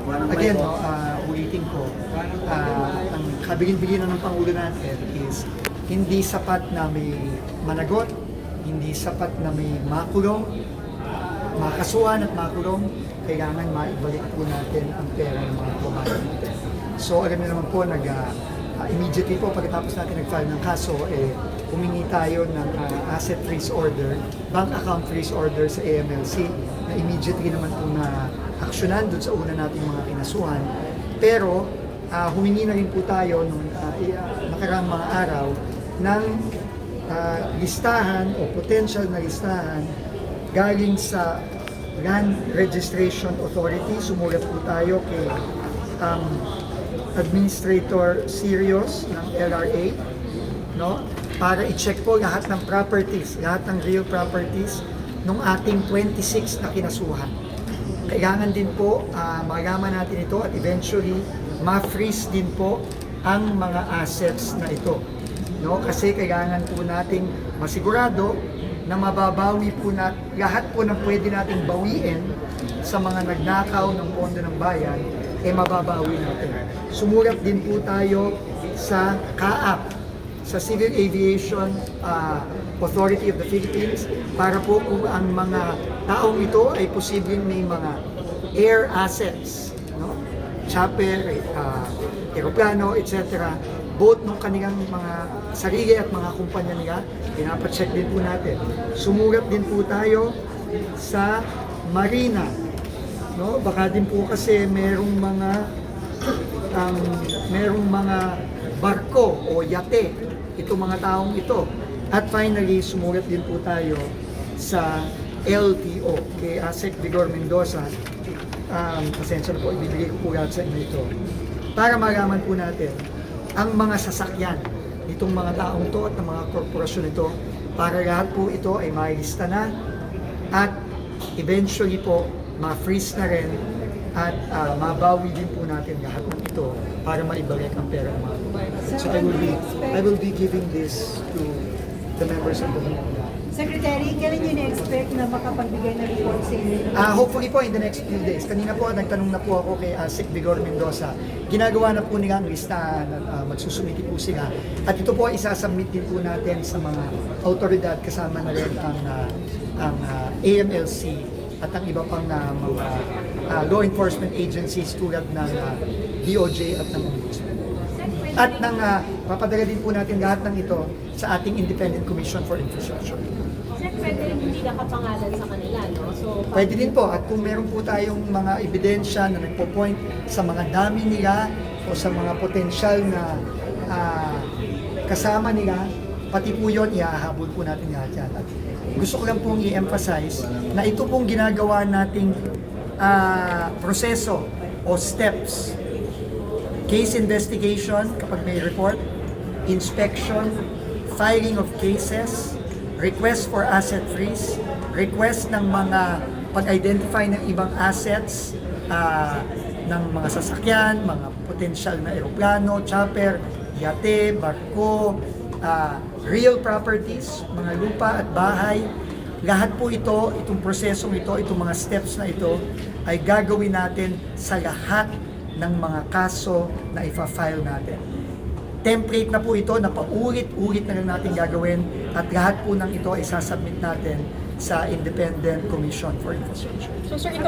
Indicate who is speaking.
Speaker 1: Again, no, ulitin ko, ang kabilin-bilin ng Pangulo natin is hindi sapat na may managot, hindi sapat na may makulong, makasuhan at makulong, kailangan maibalik po natin ang pera ng mga kumain natin. So alam niyo naman po, immediately po pagkatapos natin nag-file ng kaso, humingi tayo ng asset freeze order, bank account freeze order sa AMLC na immediately naman po na aksyonan doon sa una nating mga kinasuhan. Pero humingi na rin po tayo nung nakaraang mga araw ng listahan o potential na listahan galing sa Land Registration Authority. Sumulat po tayo kay Administrator Sirios ng LRA, no? Para i-check po lahat ng properties, lahat ng real properties nung ating 26 na kinasuhan. Kailangan din po malaman natin ito at eventually ma-freeze din po ang mga assets na ito. No? Kasi kailangan po nating masigurado na mababawi po na lahat po ng pwede nating bawiin sa mga nagnakaw ng pondo ng bayan, mababawi natin. Sumulat din po tayo sa CAAP, sa Civil Aviation Authority of the Philippines, para po kung ang mga taong ito ay posibleng may mga air assets, no? Chopper, aeroplano, etc. Both ng kanilang mga sarili at mga kumpanya nila, pinapacheck din po natin. Sumulat din po tayo sa Marina, no? Baka din po kasi merong mga barko o yate itong mga taong ito. At finally, sumulat din po tayo sa LTO kay Asek Vigor Mendoza. Pasensya na po, ibibigay ko po lahat sa inyo ito para malaman po natin ang mga sasakyan nitong mga taong to at ng mga korporasyon ito, para lahat po ito ay mailista na at eventually po ma-freeze na rin at mabawi din po natin lahat ng ito para maibalik ang pera ng mga kumain. So I will be giving this to the members of the committee.
Speaker 2: Secretary, kailan nyo na-expect na makapagbigay ng report sa inyo?
Speaker 1: Hopefully po in the next few days. Kanina po, nagtanong na po ako kay Asek Vigor Mendoza. Ginagawa na po nila ang listahan at magsusumiti po sila. At ito po isasubmit din po natin sa mga autoridad, kasama na rin ang AMLC at ang iba pang mga law enforcement agencies tulad ng DOJ at ng Ombudsman. At papadala din po natin lahat ng ito sa ating Independent Commission for Infrastructure.
Speaker 3: Sir, pwede rin hindi nakapangalan sa kanila, no? So,
Speaker 1: pwede din po. At kung meron po tayong mga ebidensya na nagpo-point sa mga dami nila o sa mga potensyal na kasama nila, pati po yun, iahabol po natin lahat yan. At gusto ko lang pong i-emphasize na ito pong ginagawa nating proseso o steps. Case investigation kapag may report, inspection, filing of cases, request for asset freeze, request ng mga pag-identify ng ibang assets ng mga sasakyan, mga potential na aeroplano, chopper, yate, barko, real properties, mga lupa at bahay. Lahat po ito, itong prosesong ito, itong mga steps na ito ay gagawin natin sa lahat ng mga kaso na ifa-file natin. Template na po ito na paulit-ulit na lang natin gagawin at lahat po ng ito ay sasubmit natin sa Independent Commission for Infrastructure.
Speaker 3: so sir,